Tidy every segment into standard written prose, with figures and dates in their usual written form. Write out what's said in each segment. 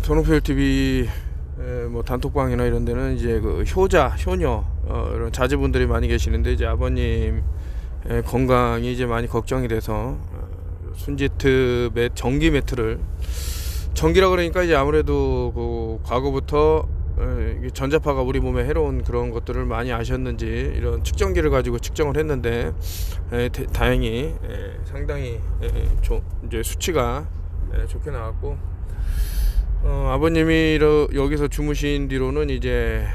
손흥필 TV 뭐 단톡방이나 이런 데는 이제 그 효녀 이런 자제분들이 많이 계시는데, 이제 아버님 건강이 이제 많이 걱정이 돼서 순지트 전기 매트를, 전기라 그러니까 이제 아무래도 그 과거부터 전자파가 우리 몸에 해로운 그런 것들을 많이 아셨는지 이런 측정기를 가지고 측정을 했는데, 다행히 상당히 이제 수치가 좋게 나왔고, 아버님이 여기서 주무신 뒤로는 이제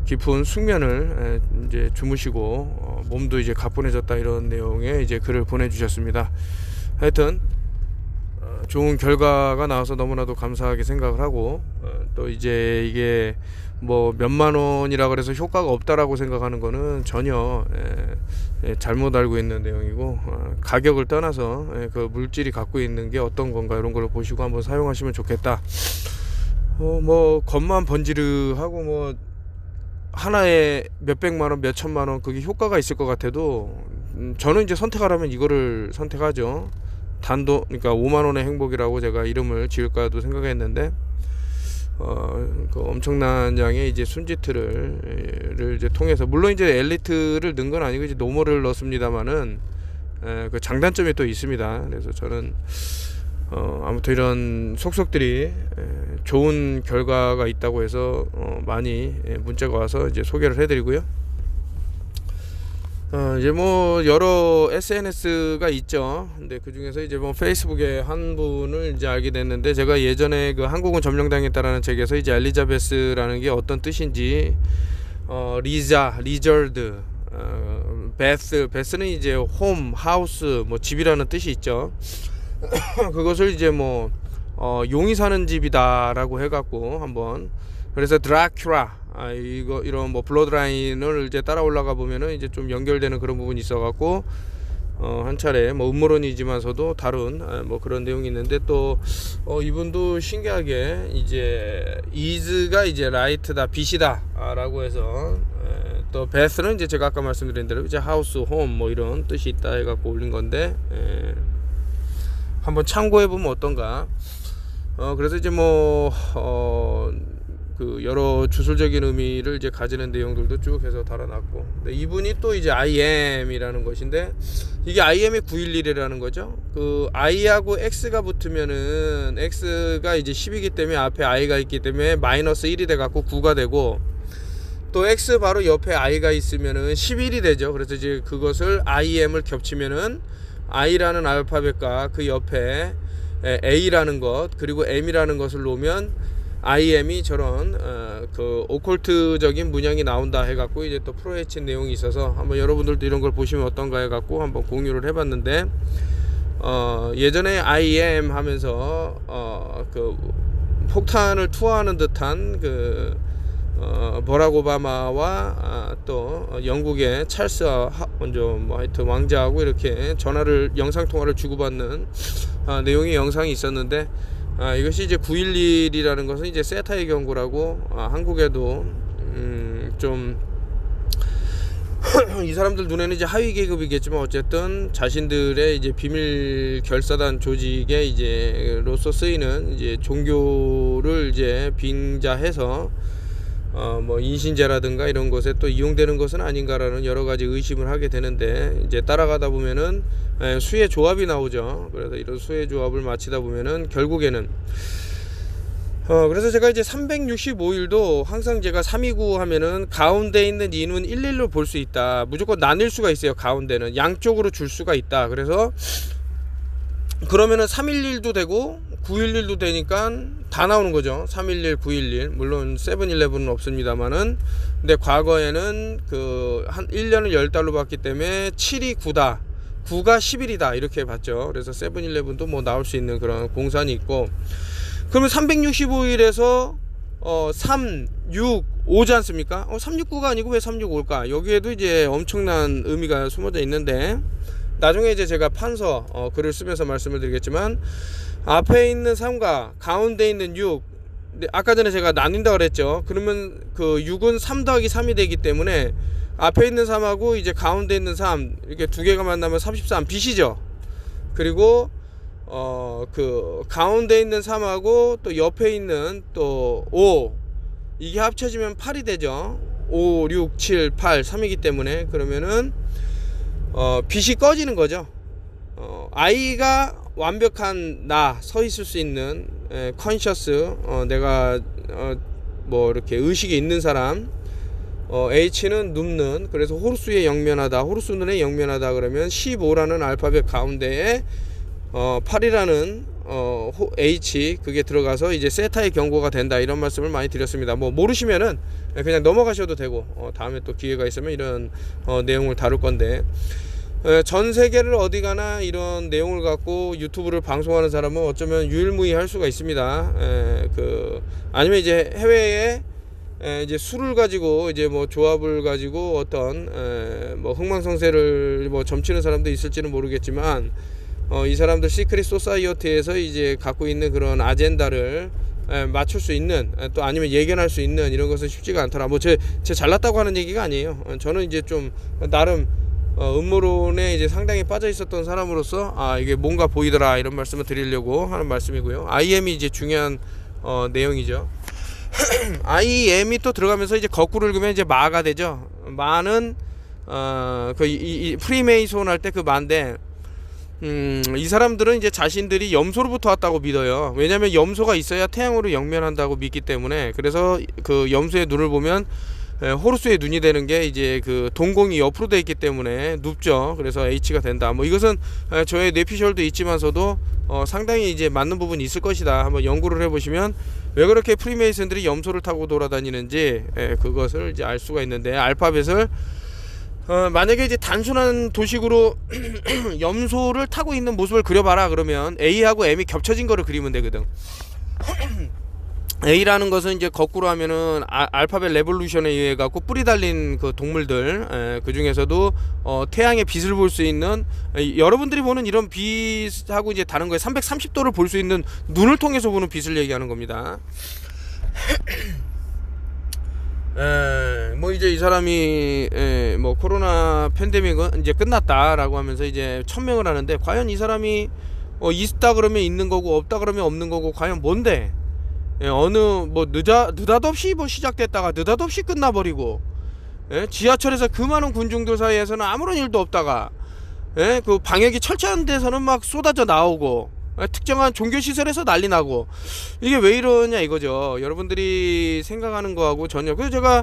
깊은 숙면을 이제 주무시고 몸도 이제 가뿐해졌다, 이런 내용의 이제 글을 보내주셨습니다. 하여튼 좋은 결과가 나와서 너무나도 감사하게 생각을 하고, 또 이제 이게 뭐 몇만 원이라 그래서 효과가 없다라고 생각하는 거는 전혀 잘못 알고 있는 내용이고, 가격을 떠나서 그 물질이 갖고 있는 게 어떤 건가, 이런 걸 보시고 한번 사용하시면 좋겠다. 뭐 겉만 번지르하고 뭐 하나에 몇백만 원, 몇천만 원 그게 효과가 있을 것 같아도, 저는 이제 선택하라면 이거를 선택하죠. 그러니까 5만 원의 행복이라고 제가 이름을 지을까도 생각했는데, 그 엄청난 양의 이제 순지트를 이제 통해서, 물론 이제 엘리트를 넣은 건 아니고 이제 노멀을 넣습니다만은, 그 장단점이 또 있습니다. 그래서 저는 아무튼 이런 속속들이 좋은 결과가 있다고 해서 많이 문자가 와서 이제 소개를 해드리고요. 이제 뭐 여러 SNS가 있죠. 근데 그 중에서 이제 뭐 페이스북에 한 분을 이제 알게 됐는데, 제가 예전에 그 한국은 점령당했다라는 책에서 이제 엘리자베스라는 게 어떤 뜻인지, 리저드, 베스는 이제 홈, 하우스, 뭐 집이라는 뜻이 있죠. 그것을 이제 뭐 용이 사는 집이다라고 해갖고 한번, 그래서 드라큘라, 이런 뭐 블러드라인을 이제 따라 올라가 보면은 이제 좀 연결되는 그런 부분이 있어갖고, 한 차례 뭐 음모론이지만서도 다룬 뭐 그런 내용이 있는데, 또 이분도 신기하게 이제 is가 이제 right다, 빛이다라고 해서, 또 베스는 이제 제가 아까 말씀드린 대로 이제 하우스, 홈 뭐 이런 뜻이 있다 해갖고 올린 건데, 한번 참고해 보면 어떤가. 그래서 이제 뭐 그 여러 주술적인 의미를 이제 가지는 내용들도 쭉 해서 달아놨고, 근데 이분이 또 이제 I am이라는 것인데, 이게 I am의 911이라는 거죠. 그 I하고 X가 붙으면은, X가 이제 10이기 때문에 앞에 I가 있기 때문에 마이너스 1이 돼 갖고 9가 되고, 또 X 바로 옆에 I가 있으면은 11이 되죠. 그래서 이제 그것을 I am을 겹치면은 I라는 알파벳과 그 옆에 A라는 것, 그리고 M이라는 것을 놓으면 IM이 저런 그 오컬트적인 문양이 나온다 해갖고, 이제 또 프로헤친 내용이 있어서 한번 여러분들도 이런 걸 보시면 어떤가 해갖고 한번 공유를 해봤는데, 예전에 IM 하면서 그 폭탄을 투하하는 듯한 그 버락 오바마와 또 영국의 찰스 먼저 뭐 하여튼 왕자하고 이렇게 영상 통화를 주고받는 내용의 영상이 있었는데, 이것이 이제 911이라는 것은 이제 세타의 경고라고, 한국에도 좀 이 사람들 눈에는 이제 하위 계급이겠지만, 어쨌든 자신들의 이제 비밀 결사단 조직에 이제 로서 쓰이는 이제 종교를 이제 빙자해서 뭐 인신제라든가 이런 것에 또 이용되는 것은 아닌가라는 여러 가지 의심을 하게 되는데, 이제 따라가다 보면은 수의 조합이 나오죠. 그래서 이런 수의 조합을 마치다 보면은 결국에는 그래서 제가 이제 365일도 항상 제가 329 하면은 가운데 있는 인은 11로 볼 수 있다. 무조건 나뉠 수가 있어요. 가운데는 양쪽으로 줄 수가 있다. 그래서 그러면은 311도 되고 911도 되니까 다 나오는 거죠. 311, 911. 물론 세븐일레븐은 없습니다만은, 근데 과거에는 그 한 1년을 10달로 봤기 때문에 7이 9다, 9가 11이다 이렇게 봤죠. 그래서 세븐일레븐도 뭐 나올 수 있는 그런 공산이 있고, 그러면 365일에서 3, 6, 5지 않습니까? 369가 아니고 왜 365일까? 여기에도 이제 엄청난 의미가 숨어져 있는데, 나중에 이제 제가 판서 글을 쓰면서 말씀을 드리겠지만, 앞에 있는 3과 가운데 있는 6, 아까 전에 제가 나뉜다 그랬죠. 그러면 그 6은 3 더하기 3이 되기 때문에 앞에 있는 3하고 이제 가운데 있는 3 이렇게 두 개가 만나면 33 빛이죠. 그리고 그 가운데 있는 3하고 또 옆에 있는 또 5, 이게 합쳐지면 8이 되죠. 5, 6, 7, 8, 3이기 때문에 그러면은 빛이 꺼지는 거죠. I가 완벽한 나 서 있을 수 있는 컨셔스, 내가 뭐 이렇게 의식이 있는 사람, H는 눕는, 그래서 호루스에 영면하다, 호루스 눈에 영면하다 그러면 15라는 알파벳 가운데에 8이라는 H, 그게 들어가서 이제 세타의 경고가 된다, 이런 말씀을 많이 드렸습니다. 뭐 모르시면은 그냥 넘어가셔도 되고, 다음에 또 기회가 있으면 이런 내용을 다룰 건데, 전 세계를 어디 가나 이런 내용을 갖고 유튜브를 방송하는 사람은 어쩌면 유일무이할 수가 있습니다. 아니면 이제 해외에 이제 술을 가지고 이제 뭐 조합을 가지고 어떤 뭐 흥망성쇠를 뭐 점치는 사람도 있을지는 모르겠지만, 이 사람들 시크릿 소사이어티에서 이제 갖고 있는 그런 아젠다를 맞출 수 있는, 또 아니면 예견할 수 있는 이런 것은 쉽지가 않더라. 뭐 제 잘났다고 하는 얘기가 아니에요. 저는 이제 좀 나름 음모론에 이제 상당히 빠져 있었던 사람으로서 이게 뭔가 보이더라, 이런 말씀을 드리려고 하는 말씀이고요. IM이 이제 중요한 내용이죠. IM이 또 들어가면서 이제 거꾸로 읽으면 이제 마가 되죠. 마는 프리메이손 할 때 그 마인데, 이 사람들은 이제 자신들이 염소로부터 왔다고 믿어요. 왜냐면 염소가 있어야 태양으로 영면한다고 믿기 때문에. 그래서 그 염소의 눈을 보면 호루스의 눈이 되는 게 이제 그 동공이 옆으로 되어 있기 때문에 눕죠. 그래서 H가 된다. 뭐 이것은 저의 뇌피셜도 있지만서도 상당히 이제 맞는 부분이 있을 것이다. 한번 연구를 해보시면 왜 그렇게 프리메이슨들이 염소를 타고 돌아다니는지 그것을 이제 알 수가 있는데, 알파벳을 만약에 이제 단순한 도식으로 염소를 타고 있는 모습을 그려봐라 그러면 A하고 M이 겹쳐진 거를 그리면 되거든. A라는 것은 이제 거꾸로 하면은 알파벳 레볼루션에 의해 갖고 뿌리 달린 그 동물들, 그 중에서도 태양의 빛을 볼 수 있는, 여러분들이 보는 이런 빛하고 이제 다른 거에 330도를 볼 수 있는 눈을 통해서 보는 빛을 얘기하는 겁니다. 뭐 이제 이 사람이 뭐 코로나 팬데믹은 이제 끝났다라고 하면서 이제 천명을 하는데, 과연 이 사람이 있다 그러면 있는 거고 없다 그러면 없는 거고 과연 뭔데? 어느 뭐 느닷없이 뭐 시작됐다가 느닷없이 끝나버리고, 지하철에서 그 많은 군중들 사이에서는 아무런 일도 없다가, 그 방역이 철저한 데서는 막 쏟아져 나오고, 특정한 종교시설에서 난리 나고, 이게 왜 이러냐 이거죠. 여러분들이 생각하는 거하고 전혀. 그래서 제가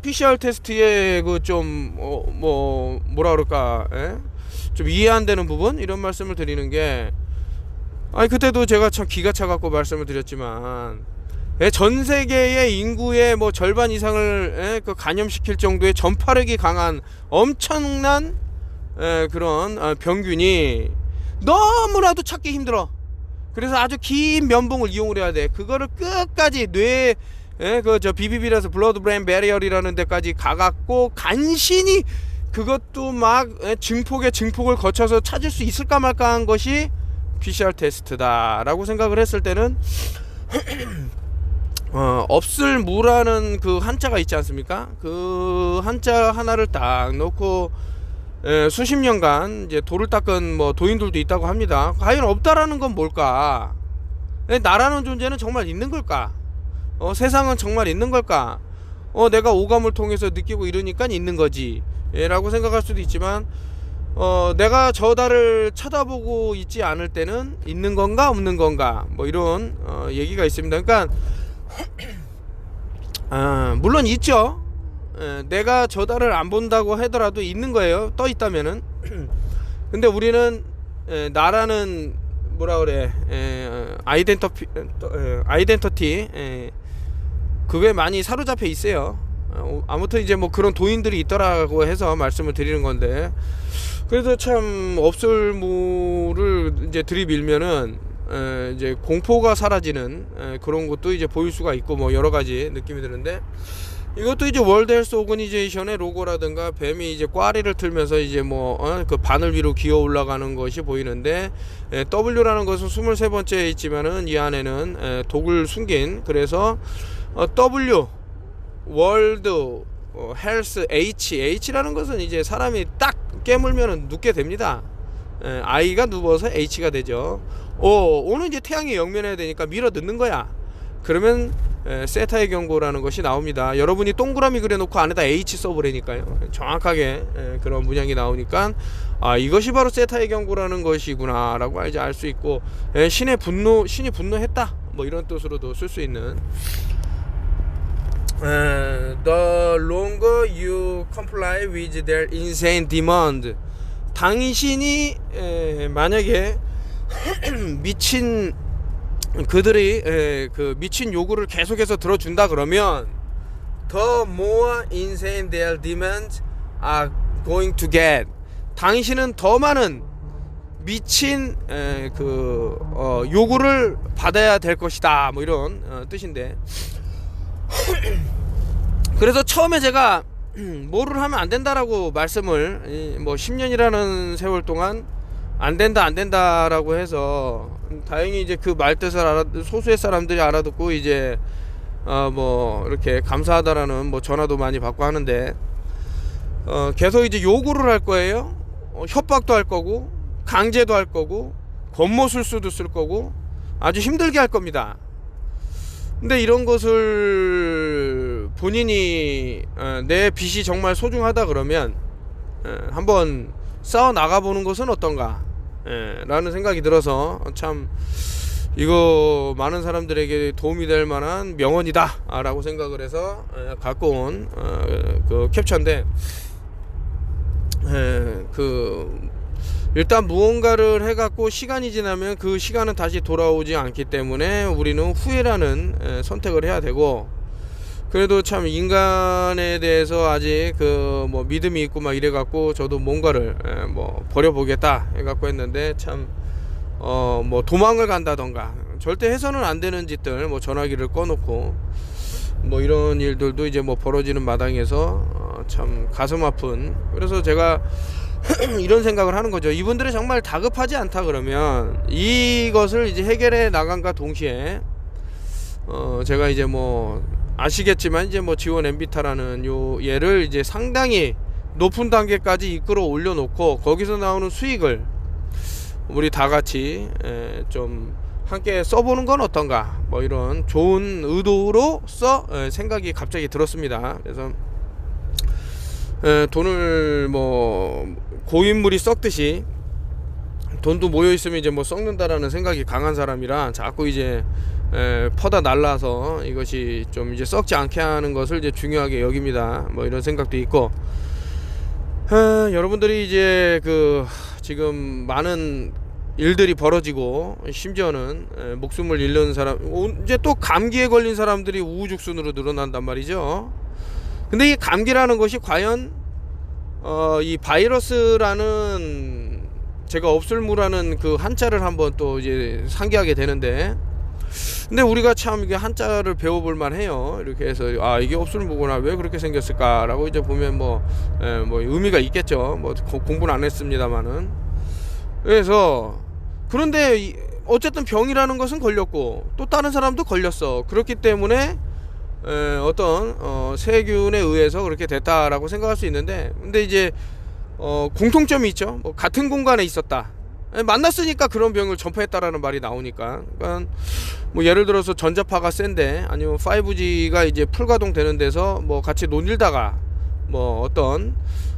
PCR 테스트에 그 좀 뭐라 그럴까, 좀 이해 안 되는 부분, 이런 말씀을 드리는 게, 그때도 제가 참 기가 차갖고 말씀을 드렸지만, 전 세계의 인구의 뭐 절반 이상을 감염시킬 정도의 전파력이 강한 엄청난 그런 병균이 너무나도 찾기 힘들어. 그래서 아주 긴 면봉을 이용을 해야 돼. 그거를 끝까지 뇌에 BBB라서 블러드 브레인 배리어리라는 데까지 가갖고 간신히 그것도 막 증폭의 증폭을 거쳐서 찾을 수 있을까 말까 한 것이 PCR 테스트다 라고 생각을 했을 때는 없을 무라는 그 한자가 있지 않습니까? 그 한자 하나를 딱 놓고 수십 년간 이제 돌을 닦은 뭐 도인들도 있다고 합니다. 과연 없다라는 건 뭘까? 나라는 존재는 정말 있는 걸까? 세상은 정말 있는 걸까? 내가 오감을 통해서 느끼고 이러니까 있는 거지 라고 생각할 수도 있지만, 내가 저 달을 쳐다보고 있지 않을 때는 있는 건가 없는 건가, 뭐 이런 얘기가 있습니다. 그러니까 물론 있죠. 내가 저 달을 안 본다고 하더라도 있는 거예요. 떠 있다면은. 근데 우리는 나라는 뭐라 그래, 아이덴티티 그게 많이 사로잡혀 있어요. 아무튼 이제 뭐 그런 도인들이 있더라고 해서 말씀을 드리는 건데, 그래도 참 없을무를 이제 들이밀면은 이제 공포가 사라지는 그런 것도 이제 보일 수가 있고, 뭐 여러 가지 느낌이 드는데, 이것도 이제 월드 헬스 오거니제이션의 로고라든가 뱀이 이제 꽈리를 틀면서 이제 뭐 그 바늘 위로 기어 올라가는 것이 보이는데, W라는 것은 23번째에 있지만은 이 안에는 독을 숨긴, 그래서 W 월드 헬스 H라는 것은 이제 사람이 딱 깨물면은 눕게 됩니다. I가 누워서 H가 되죠. O는 이제 태양에 역면해야 되니까 밀어 넣는 거야. 그러면 세타의 경고라는 것이 나옵니다. 여러분이 동그라미 그려놓고 안에다 H 써보라니까요. 정확하게 그런 문양이 나오니까 이것이 바로 세타의 경고라는 것이구나 라고 이제 알 수 있고, 신이 분노했다 뭐 이런 뜻으로도 쓸 수 있는 The longer you comply with their insane demand, 당신이 만약에 그들이 그 미친 요구를 계속해서 들어준다 그러면 the more insane their demands are going to get, 당신은 더 많은 미친 요구를 받아야 될 것이다 뭐 이런 뜻인데, 그래서 처음에 제가 뭐를 하면 안 된다라고 말씀을 뭐 10년이라는 세월 동안 안 된다라고 해서, 다행히 이제 그 말뜻을 소수의 사람들이 알아듣고 이제 뭐 이렇게 감사하다라는 뭐 전화도 많이 받고 하는데, 계속 이제 요구를 할 거예요. 협박도 할 거고 강제도 할 거고 권모술수도 쓸 거고 아주 힘들게 할 겁니다. 근데 이런 것을 본인이 내 빚이 정말 소중하다 그러면 한번 싸워 나가보는 것은 어떤가 라는 생각이 들어서, 참 이거 많은 사람들에게 도움이 될 만한 명언이다 라고 생각을 해서 갖고 온 그 캡처인데, 일단 무언가를 해갖고 시간이 지나면 그 시간은 다시 돌아오지 않기 때문에 우리는 후회라는 선택을 해야 되고, 그래도 참 인간에 대해서 아직 뭐 믿음이 있고 막 이래갖고 저도 뭔가를 뭐 버려보겠다 해갖고 했는데, 참 뭐 도망을 간다던가 절대 해서는 안 되는 짓들, 뭐 전화기를 꺼놓고 뭐 이런 일들도 이제 뭐 벌어지는 마당에서 참 가슴 아픈, 그래서 제가 이런 생각을 하는 거죠. 이분들이 정말 다급하지 않다 그러면 이것을 이제 해결해 나간과 동시에 제가 이제 뭐 아시겠지만 이제 뭐 지원 엠비타라는 요 얘를 이제 상당히 높은 단계까지 이끌어 올려놓고 거기서 나오는 수익을 우리 다 같이 좀 함께 써보는 건 어떤가, 뭐 이런 좋은 의도로서 생각이 갑자기 들었습니다. 그래서 돈을 뭐 고인물이 썩듯이 돈도 모여있으면 이제 뭐 썩는다라는 생각이 강한 사람이라 자꾸 이제 퍼다 날라서 이것이 좀 이제 썩지 않게 하는 것을 이제 중요하게 여깁니다. 뭐 이런 생각도 있고, 여러분들이 이제 지금 많은 일들이 벌어지고 심지어는 목숨을 잃는 사람, 이제 또 감기에 걸린 사람들이 우후죽순으로 늘어난단 말이죠. 근데 이 감기라는 것이 과연 이 바이러스라는, 제가 없을무라는 그 한자를 한번 또 이제 상기하게 되는데, 근데 우리가 참 이게 한자를 배워볼 만해요. 이렇게 해서 이게 없을무구나, 왜 그렇게 생겼을까라고 이제 보면 뭐 의미가 있겠죠. 뭐 공부는 안 했습니다만은. 그래서 그런데 어쨌든 병이라는 것은 걸렸고 또 다른 사람도 걸렸어. 그렇기 때문에 어떤 세균에 의해서 그렇게 됐다라고 생각할 수 있는데, 근데 이제 공통점이 있죠. 뭐 같은 공간에 있었다, 만났으니까 그런 병을 전파했다라는 말이 나오니까, 그러니까 뭐 예를 들어서 전자파가 센데 아니면 5G가 이제 풀가동되는 데서 뭐 같이 논일다가 뭐 어떤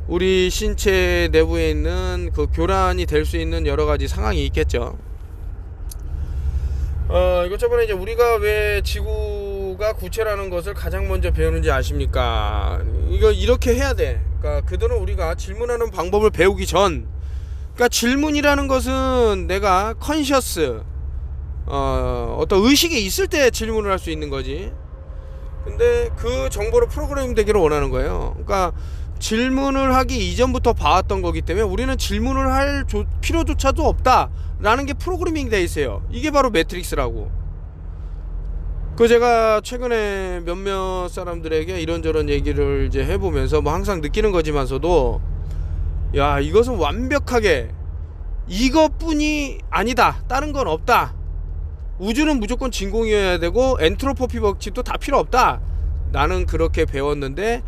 우리 신체 내부에 있는 그 교란이 될 수 있는 여러 가지 상황이 있겠죠. 이것 이제 우리가 왜 지구가 구체라는 것을 가장 먼저 배우는지 아십니까? 이거 이렇게 해야 돼. 그러니까 그들은 우리가 질문하는 방법을 배우기 전, 그러니까 질문이라는 것은 내가 컨셔스 어떤 의식이 있을 때 질문을 할 수 있는 거지. 근데 그 정보로 프로그래밍 되기를 원하는 거예요. 그러니까 질문을 하기 이전부터 봐왔던 거기 때문에 우리는 질문을 할 필요조차도 없다라는 게 프로그래밍 돼 있어요. 이게 바로 매트릭스라고. 제가 최근에 몇몇 사람들에게 이런저런 얘기를 이제 해보면서 뭐 항상 느끼는 거지만서도, 야, 이것은 완벽하게 이것뿐이 아니다, 다른 건 없다, 우주는 무조건 진공이어야 되고 엔트로피 법칙도 다 필요 없다, 나는 그렇게 배웠는데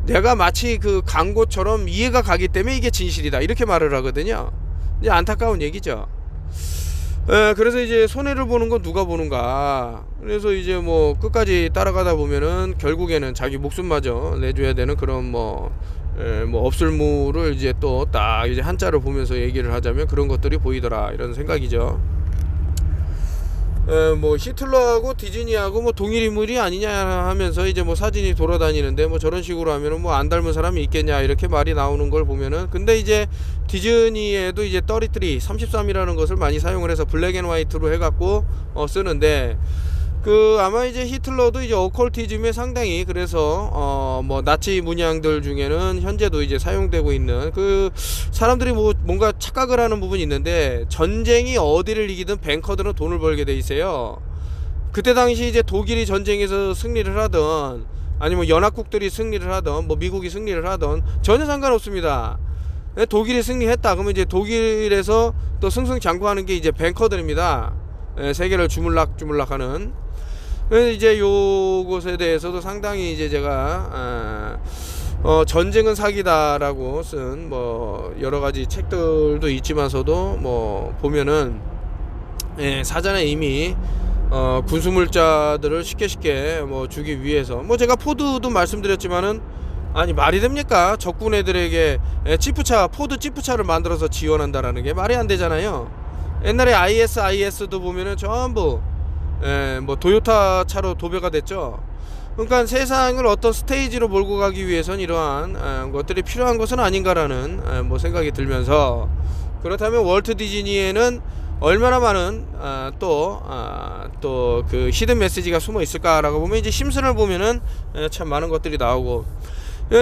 내가 마치 그 광고처럼 이해가 가기 때문에 이게 진실이다, 이렇게 말을 하거든요. 이제 안타까운 얘기죠. 그래서 이제 손해를 보는 건 누가 보는가. 그래서 이제 뭐 끝까지 따라가다 보면은 결국에는 자기 목숨마저 내줘야 되는 그런 뭐 업술무를 이제 또 딱 이제 한자를 보면서 얘기를 하자면 그런 것들이 보이더라, 이런 생각이죠. 뭐 히틀러하고 디즈니하고 뭐 동일 인물이 아니냐 하면서 이제 뭐 사진이 돌아다니는데, 뭐 저런 식으로 하면은 뭐 안 닮은 사람이 있겠냐 이렇게 말이 나오는 걸 보면은, 근데 이제 디즈니에도 이제 33이라는 것을 많이 사용을 해서 블랙 앤 화이트로 해갖고 쓰는데, 아마 이제 히틀러도 이제 오컬티즘에 상당히, 그래서 뭐 나치 문양들 중에는 현재도 이제 사용되고 있는, 사람들이 뭐 뭔가 착각을 하는 부분이 있는데, 전쟁이 어디를 이기든 뱅커들은 돈을 벌게 돼 있어요. 그때 당시 이제 독일이 전쟁에서 승리를 하던, 아니면 연합국들이 승리를 하던, 뭐 미국이 승리를 하던 전혀 상관없습니다. 독일이 승리했다 그러면 이제 독일에서 또 승승장구하는 게 이제 뱅커들입니다. 세계를 주물락주물락하는. 그래서 이제 요것에 대해서도 상당히 이제 제가 전쟁은 사기다라고 쓴 뭐 여러 가지 책들도 있지만서도 뭐 보면은 사전에 이미 군수물자들을 쉽게 뭐 주기 위해서, 뭐 제가 포드도 말씀드렸지만은, 아니 말이 됩니까? 적군 애들에게 포드 지프차를 만들어서 지원한다라는 게 말이 안 되잖아요. 옛날에 IS도 보면은 전부 뭐 도요타 차로 도배가 됐죠. 그러니까 세상을 어떤 스테이지로 몰고 가기 위해선 이러한 것들이 필요한 것은 아닌가라는 뭐 생각이 들면서, 그렇다면 월트 디즈니에는 얼마나 많은 또 그 히든 메시지가 숨어 있을까라고 보면, 이제 심슨을 보면은 참 많은 것들이 나오고,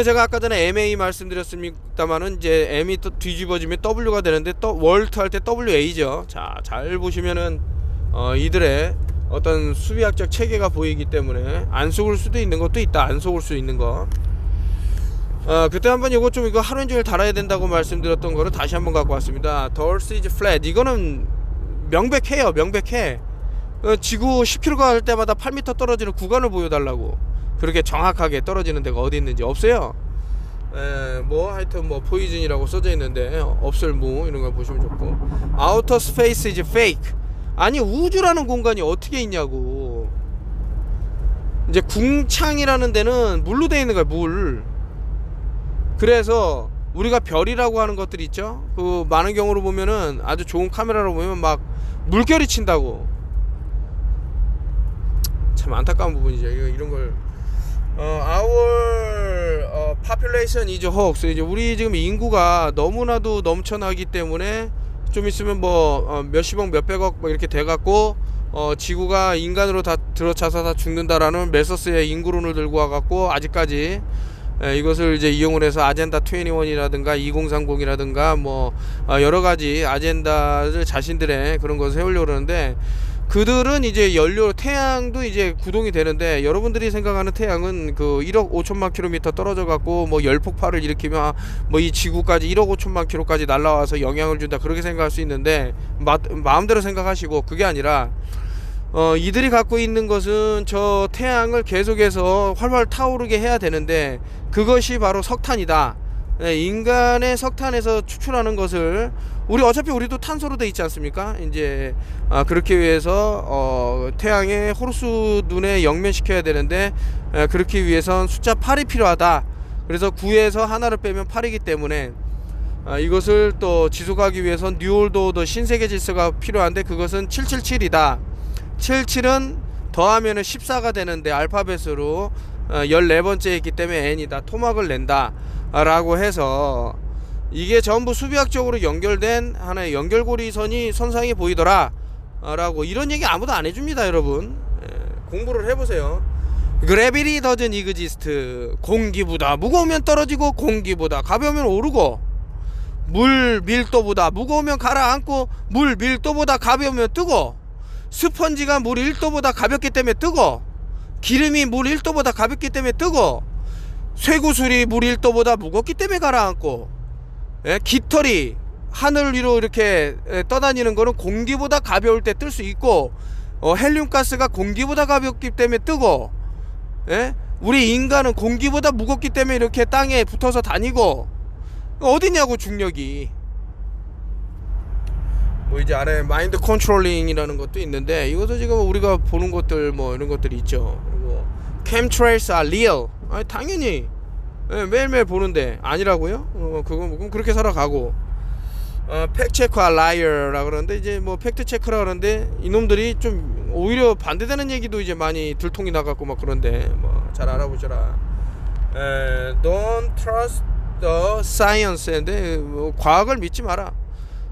제가 아까 전에 MA 말씀드렸습니다만은, 이제 M이 또 뒤집어지면 W가 되는데, 또 월트 할 때 WA죠. 자, 잘 보시면은 이들의 어떤 수비학적 체계가 보이기 때문에 안 속을 수도 있는 것도 있다. 안 속을 수 있는 거. 그때 한번 이거 하루 종일 달아야 된다고 말씀드렸던 거를 다시 한번 갖고 왔습니다. Doors is flat. 이거는 명백해요. 명백해. 지구 10km 갈 때마다 8m 떨어지는 구간을 보여달라고. 그렇게 정확하게 떨어지는 데가 어디 있는지 없어요. 뭐 하여튼 뭐 포이즌이라고 써져 있는데, 없을무 이런 거 보시면 좋고. Outer space is fake. 아니 우주라는 공간이 어떻게 있냐고. 이제 궁창이라는 데는 물로 되어 있는 거야, 물. 그래서 우리가 별이라고 하는 것들이 있죠. 많은 경우로 보면은, 아주 좋은 카메라로 보면 막 물결이 친다고. 참 안타까운 부분이죠. 이런 걸 our population is hoax. 이제 우리 지금 인구가 너무나도 넘쳐나기 때문에 좀 있으면 뭐 몇십억 몇백억 뭐 이렇게 돼갖고 지구가 인간으로 다 들어차서 다 죽는다라는 멜서스의 인구론을 들고 와갖고, 아직까지 이것을 이제 이용을 해서 아젠다 21이라든가 2030이라든가 뭐 여러가지 아젠다를 자신들의 그런 것을 세우려고 그러는데, 그들은 이제 연료, 태양도 이제 구동이 되는데, 여러분들이 생각하는 태양은 1억 5천만 킬로미터 떨어져 갖고 뭐 열폭발을 일으키면 뭐 이 지구까지 1억 5천만 킬로까지 날아와서 영향을 준다, 그렇게 생각할 수 있는데, 마음대로 생각하시고, 그게 아니라 이들이 갖고 있는 것은 저 태양을 계속해서 활활 타오르게 해야 되는데, 그것이 바로 석탄이다. 인간의 석탄에서 추출하는 것을, 어차피 우리도 탄소로 돼 있지 않습니까? 이제 그렇게 위해서 태양의 호루스 눈에 영면시켜야 되는데, 그렇기 위해선 숫자 8이 필요하다. 그래서 9에서 하나를 빼면 8이기 때문에 이것을 또 지속하기 위해선 뉴월드 오더, 신세계 질서가 필요한데, 그것은 777이다. 77은 더하면은 14가 되는데, 알파벳으로 14번째 있기 때문에 N이다. 토막을 낸다 라고 해서, 이게 전부 수비학적으로 연결된 하나의 연결고리선이 선상에 보이더라 라고, 이런 얘기 아무도 안 해줍니다. 여러분 공부를 해보세요. Gravity doesn't exist. 공기보다 무거우면 떨어지고, 공기보다 가벼우면 오르고, 물 밀도보다 무거우면 가라앉고, 물 밀도보다 가벼우면 뜨고, 스펀지가 물 1도보다 가볍기 때문에 뜨고, 기름이 물 1도보다 가볍기 때문에 뜨고, 쇠구슬이 물 1도보다 무겁기 때문에 가라앉고, 깃털이 하늘 위로 이렇게 떠다니는 거는 공기보다 가벼울 때 뜰 수 있고, 헬륨가스가 공기보다 가볍기 때문에 뜨고, 우리 인간은 공기보다 무겁기 때문에 이렇게 땅에 붙어서 다니고. 어디냐고, 중력이. 뭐 이제 아래 마인드 컨트롤링이라는 것도 있는데 이것도 지금 우리가 보는 것들 뭐 이런 것들이 있죠. 그리고 chemtrails are real. 아니 당연히 매일매일 보는데 아니라고요? 그건 그렇게 살아가고 팩트 체크 are liar라 그러는데 이제 뭐 팩트 체크라 그러는데 이놈들이 좀 오히려 반대되는 얘기도 이제 많이 들통이 나갖고 막 그런데 뭐 잘 알아보셔라. Don't trust the science인데 뭐 과학을 믿지 마라.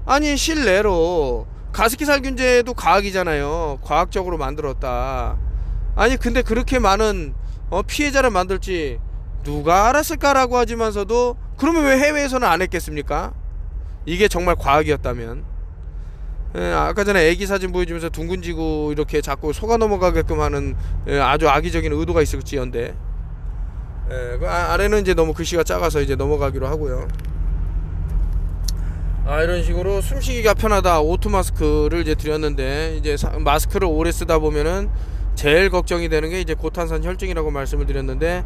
아니 실내로 가습기 살균제도 과학이잖아요. 과학적으로 만들었다. 아니 근데 그렇게 많은 피해자를 만들지 누가 알았을까라고 하지만서도 그러면 왜 해외에서는 안 했겠습니까? 이게 정말 과학이었다면. 아까 전에 애기 사진 보여주면서 둥근지구 이렇게 자꾸 속아 넘어가게끔 하는 아주 악의적인 의도가 있을지언데 그 아래는 이제 너무 글씨가 작아서 이제 넘어가기로 하고요. 이런 식으로 숨쉬기가 편하다 오토 마스크를 이제 드렸는데 이제 마스크를 오래 쓰다 보면은 제일 걱정이 되는 게 이제 고탄산 혈증이라고 말씀을 드렸는데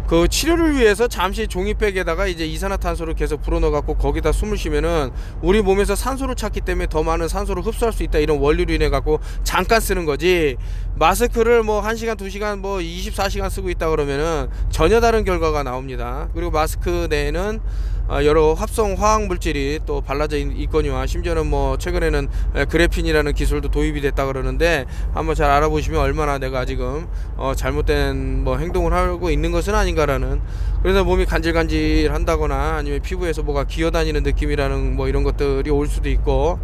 그 치료를 위해서 잠시 종이백에다가 이제 이산화탄소를 계속 불어넣어 갖고 거기다 숨을 쉬면은 우리 몸에서 산소를 찾기 때문에 더 많은 산소를 흡수할 수 있다 이런 원리로 인해 갖고 잠깐 쓰는 거지. 마스크를 뭐 1시간 2시간 뭐 24시간 쓰고 있다 그러면은 전혀 다른 결과가 나옵니다. 그리고 마스크 내에는 여러 합성 화학 물질이 또 발라져 있거니와 심지어는 뭐 최근에는 그래핀이라는 기술도 도입이 됐다 그러는데 한번 잘 알아보시면 얼마나 내가 지금 잘못된 뭐 행동을 하고 있는 것은 아닌가라는. 그래서 몸이 간질간질 한다거나 아니면 피부에서 뭐가 기어다니는 느낌이라는 뭐 이런 것들이 올 수도 있고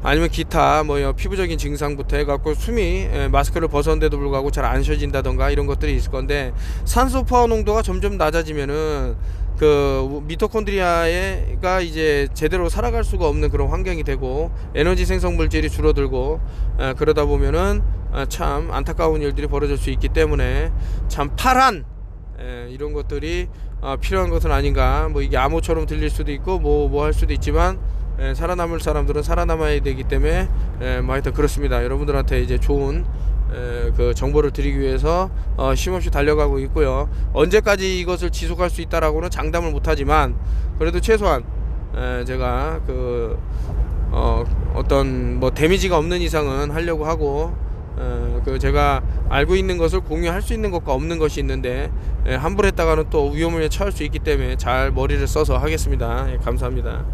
아니면 기타 뭐 피부적인 증상부터 해갖고 숨이 마스크를 벗었는데도 불구하고 잘 안 쉬어진다던가 이런 것들이 있을 건데 산소 포화 농도가 점점 낮아지면은 그 미토콘드리아가 이제 제대로 살아갈 수가 없는 그런 환경이 되고 에너지 생성 물질이 줄어들고 그러다 보면은 참 안타까운 일들이 벌어질 수 있기 때문에 참 파란 이런 것들이 필요한 것은 아닌가. 뭐 이게 암호처럼 들릴 수도 있고 뭐 할 수도 있지만 살아남을 사람들은 살아남아야 되기 때문에 뭐 하여튼 그렇습니다. 여러분들한테 이제 좋은 그 정보를 드리기 위해서 쉼없이 달려가고 있고요. 언제까지 이것을 지속할 수 있다라고는 장담을 못하지만 그래도 최소한 제가 그 어떤 뭐 데미지가 없는 이상은 하려고 하고 그 제가 알고 있는 것을 공유할 수 있는 것과 없는 것이 있는데 함부로 했다가는 또 위험에 처할 수 있기 때문에 잘 머리를 써서 하겠습니다. 감사합니다.